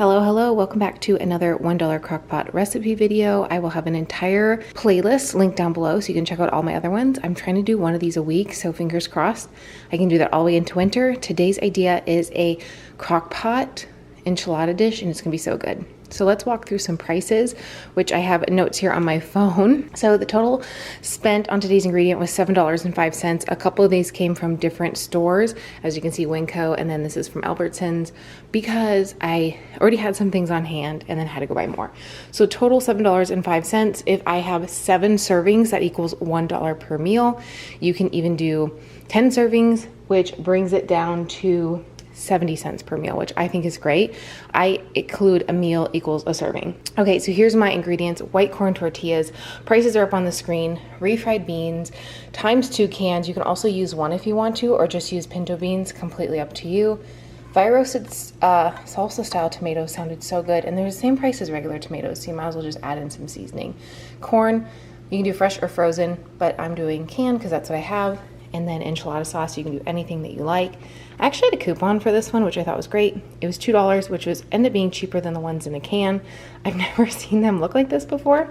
Hello, welcome back to another $1 Crockpot recipe video. I will have an entire playlist linked down below so you can check out all my other ones. I'm trying to do one of these a week, so fingers crossed I can do that all the way into winter. Today's idea is a Crockpot enchilada dish, and it's gonna be so good. So let's walk through some prices, which I have notes here on my phone. So the total spent on today's ingredient was $7.05. A couple of these came from different stores. As you can see, Winco, and then this is from Albertsons, because I already had some things on hand and then had to go buy more. So total $7.05. If I have 7 servings, that equals $1 per meal. You can even do 10 servings, which brings it down to 70 cents per meal, which I think is great. I include a meal equals a serving. Okay, so here's my ingredients. White corn tortillas. Prices are up on the screen. Refried beans times 2 cans. You can also use 1 if you want to, or just use pinto beans, completely up to you. Fire roasted salsa style tomatoes sounded so good, and they're the same price as regular tomatoes, so you might as well just add in some seasoning. Corn, you can do fresh or frozen, but I'm doing canned because that's what I have. And then enchilada sauce, you can do anything that you like. I actually had a coupon for this one, which I thought was great. It was $2, which ended up being cheaper than the ones in a can. I've never seen them look like this before,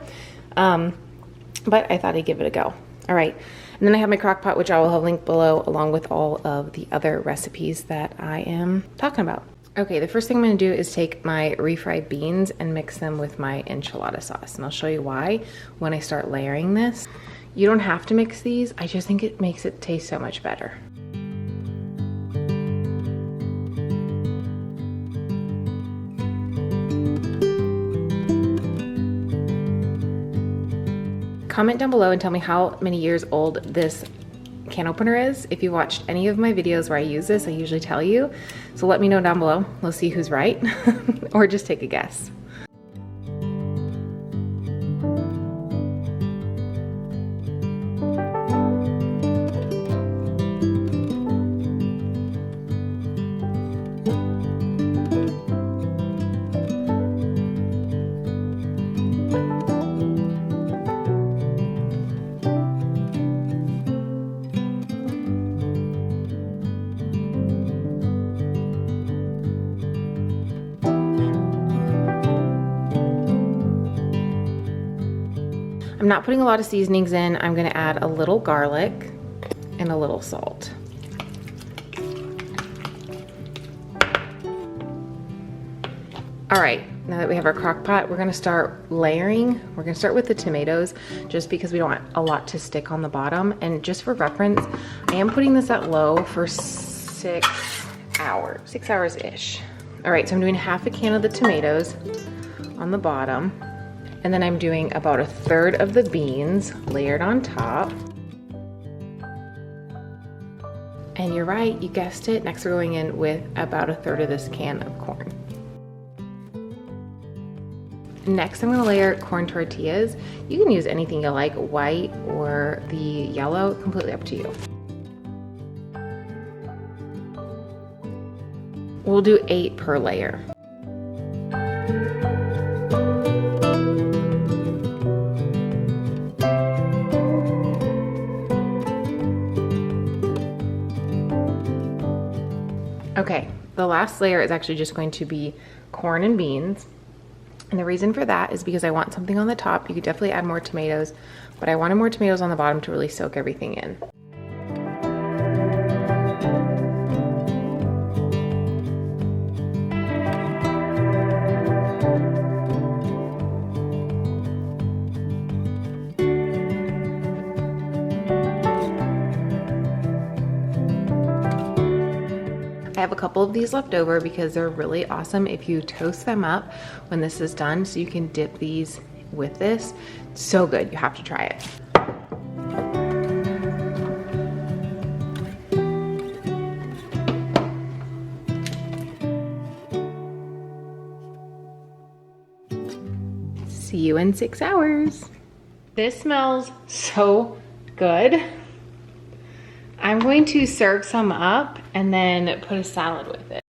but I thought I'd give it a go. All right, and then I have my crock pot, which I will have linked below, along with all of the other recipes that I am talking about. Okay, the first thing I'm gonna do is take my refried beans and mix them with my enchilada sauce, and I'll show you why when I start layering this. You don't have to mix these, I just think it makes it taste so much better. Comment down below and tell me how many years old this can opener is. If you watched any of my videos where I use this, I usually tell you. So let me know down below. We'll see who's right, or just take a guess. I'm not putting a lot of seasonings in. I'm gonna add a little garlic and a little salt. All right, now that we have our crock pot, we're gonna start layering. We're gonna start with the tomatoes, just because we don't want a lot to stick on the bottom. And just for reference, I am putting this at low for 6 hours, 6 hours-ish. All right, so I'm doing half a can of the tomatoes on the bottom. And then I'm doing about 1/3 of the beans layered on top. And you're right, you guessed it. Next we're going in with about 1/3 of this can of corn. Next I'm gonna layer corn tortillas. You can use anything you like, white or the yellow, completely up to you. We'll do 8 per layer. Okay, the last layer is actually just going to be corn and beans. And the reason for that is because I want something on the top. You could definitely add more tomatoes, but I wanted more tomatoes on the bottom to really soak everything in. I have a couple of these left over because they're really awesome if you toast them up when this is done, so you can dip these with this. So good, you have to try it. See you in 6 hours. This smells so good. I'm going to serve some up and then put a salad with it.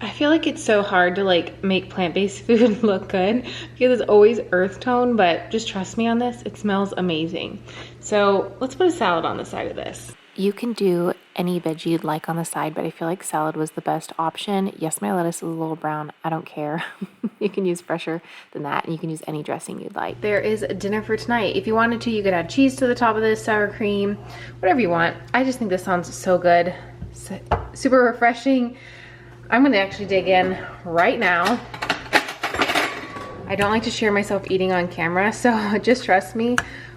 I feel like it's so hard to like make plant-based food look good because it's always earth tone, but just trust me on this, it smells amazing. So let's put a salad on the side of this. You can do any veggie you'd like on the side, but I feel like salad was the best option. Yes, my lettuce is a little brown. I don't care. You can use fresher than that, and you can use any dressing you'd like. There is dinner for tonight. If you wanted to, you could add cheese to the top of this, sour cream, whatever you want. I just think this sounds so good. Super refreshing. I'm gonna actually dig in right now. I don't like to share myself eating on camera, so just trust me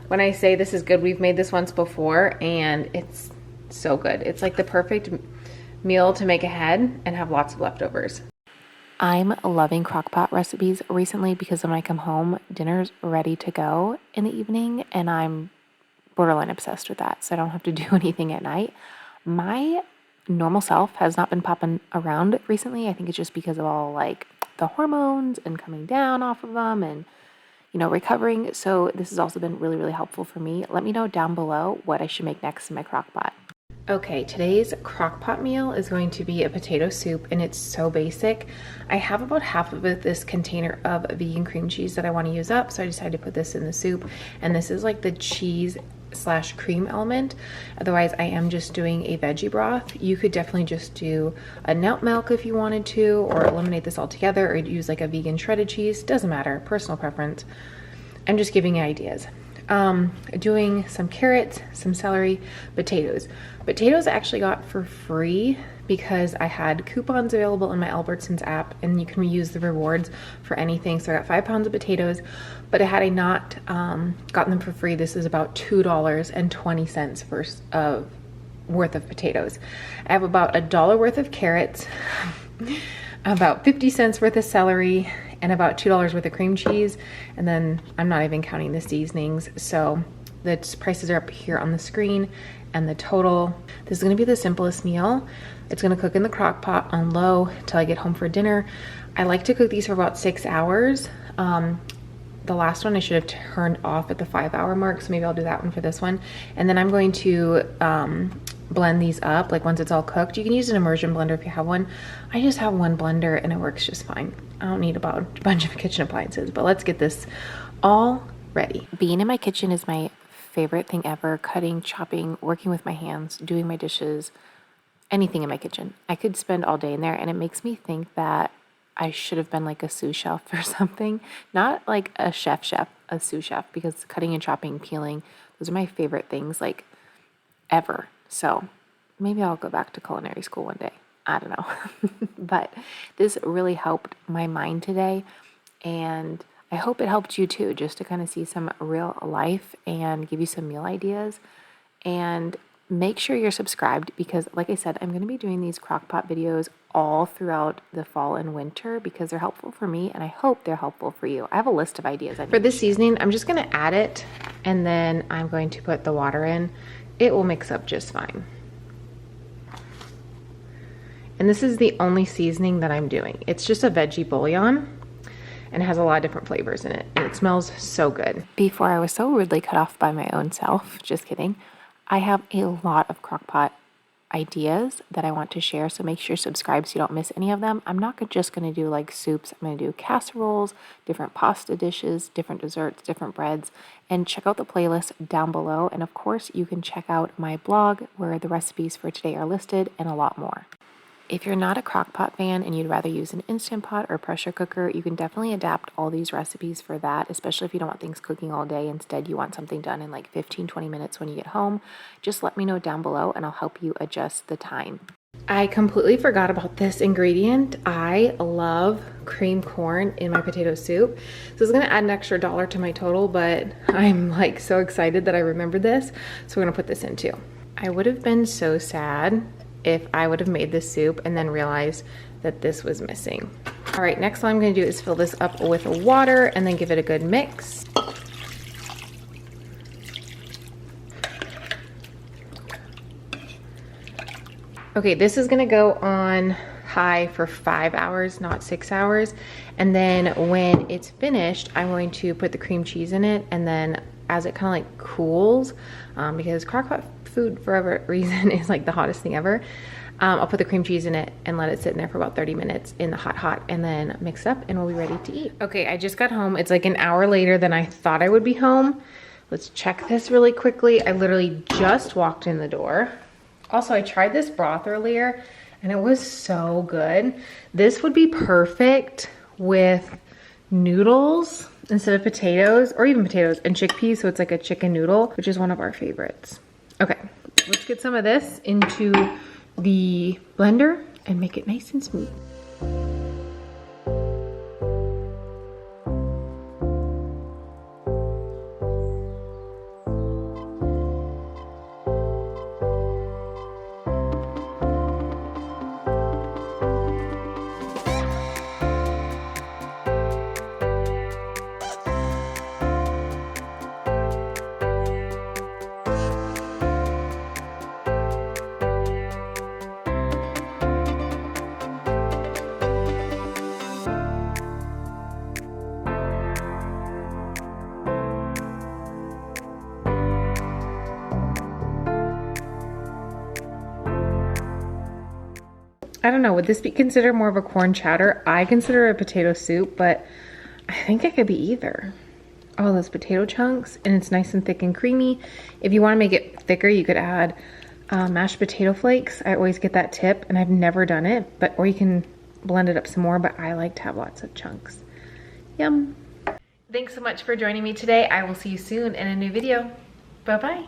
when I say this is good. We've made this once before and it's so good. It's like the perfect meal to make ahead and have lots of leftovers. I'm loving Crockpot recipes recently because when I come home, dinner's ready to go in the evening and I'm borderline obsessed with that, so I don't have to do anything at night. My normal self has not been popping around recently. I think it's just because of all like the hormones and coming down off of them and recovering. So this has also been really, really helpful for me. Let me know down below what I should make next in my crock pot. Okay, today's crock pot meal is going to be a potato soup and it's so basic. I have about half of this container of vegan cream cheese that I want to use up, so I decided to put this in the soup. And this is like the cheese / cream element. Otherwise, I am just doing a veggie broth. You could definitely just do a nut milk if you wanted to, or eliminate this altogether, or use like a vegan shredded cheese. Doesn't matter, personal preference. I'm just giving you ideas. Doing some carrots, some celery, potatoes. Potatoes I actually got for free because I had coupons available in my Albertsons app and you can reuse the rewards for anything. So I got 5 pounds of potatoes, but had I not gotten them for free, this is about $2.20 worth of potatoes. I have about $1 worth of carrots, about 50 cents worth of celery, and about $2 worth of cream cheese. And then I'm not even counting the seasonings. So the prices are up here on the screen and the total. This is gonna be the simplest meal. It's gonna cook in the crock pot on low till I get home for dinner. I like to cook these for about 6 hours. The last one I should have turned off at the 5-hour mark, so maybe I'll do that one for this one. And then I'm going to blend these up, like once it's all cooked. You can use an immersion blender if you have one. I just have one blender and it works just fine. I don't need a bunch of kitchen appliances, but let's get this all ready. Being in my kitchen is my favorite thing ever. Cutting, chopping, working with my hands, doing my dishes, anything in my kitchen. I could spend all day in there, and it makes me think that I should have been like a sous chef or something. Not like a chef, a sous chef, because cutting and chopping, peeling, those are my favorite things like ever. So maybe I'll go back to culinary school one day. I don't know. But this really helped my mind today, and I hope it helped you too, just to kind of see some real life and give you some meal ideas. And make sure you're subscribed because, like I said, I'm going to be doing these crockpot videos all throughout the fall and winter because they're helpful for me, and I hope they're helpful for you. I have a list of ideas. For this seasoning, I'm just going to add it, and then I'm going to put the water in. It will mix up just fine. And this is the only seasoning that I'm doing. It's just a veggie bouillon and it has a lot of different flavors in it, and it smells so good. Before I was so rudely cut off by my own self, just kidding. I have a lot of crockpot ideas that I want to share, so make sure you subscribe so you don't miss any of them. I'm not just going to do like soups. I'm going to do casseroles, different pasta dishes, different desserts, different breads, and check out the playlist down below. And of course, you can check out my blog where the recipes for today are listed and a lot more. If you're not a crockpot fan and you'd rather use an Instant Pot or pressure cooker, you can definitely adapt all these recipes for that, especially if you don't want things cooking all day. Instead, you want something done in like 15-20 minutes when you get home. Just let me know down below and I'll help you adjust the time. I completely forgot about this ingredient. I love cream corn in my potato soup. So it's gonna add an extra $1 to my total, but I'm like so excited that I remembered this. So we're gonna put this in too. I would have been so sad if I would have made this soup and then realized that this was missing. All right, next all I'm gonna do is fill this up with water and then give it a good mix. Okay, this is gonna go on high for 5 hours, not 6 hours. And then when it's finished, I'm going to put the cream cheese in it, and then as it kind of like cools, because crockpot food for whatever reason is like the hottest thing ever, I'll put the cream cheese in it and let it sit in there for about 30 minutes in the hot, and then mix it up and we'll be ready to eat. Okay, I just got home. It's like an hour later than I thought I would be home, Let's check this really quickly. I literally just walked in the door. Also, I tried this broth earlier and it was so good. This would be perfect with noodles instead of potatoes, or even potatoes and chickpeas, so it's like a chicken noodle, which is one of our favorites. Okay, let's get some of this into the blender and make it nice and smooth. I don't know, would this be considered more of a corn chowder? I consider it a potato soup, but I think it could be either. Oh, those potato chunks, and it's nice and thick and creamy. If you want to make it thicker, you could add mashed potato flakes. I always get that tip, and I've never done it, or you can blend it up some more, but I like to have lots of chunks. Yum. Thanks so much for joining me today. I will see you soon in a new video. Bye-bye.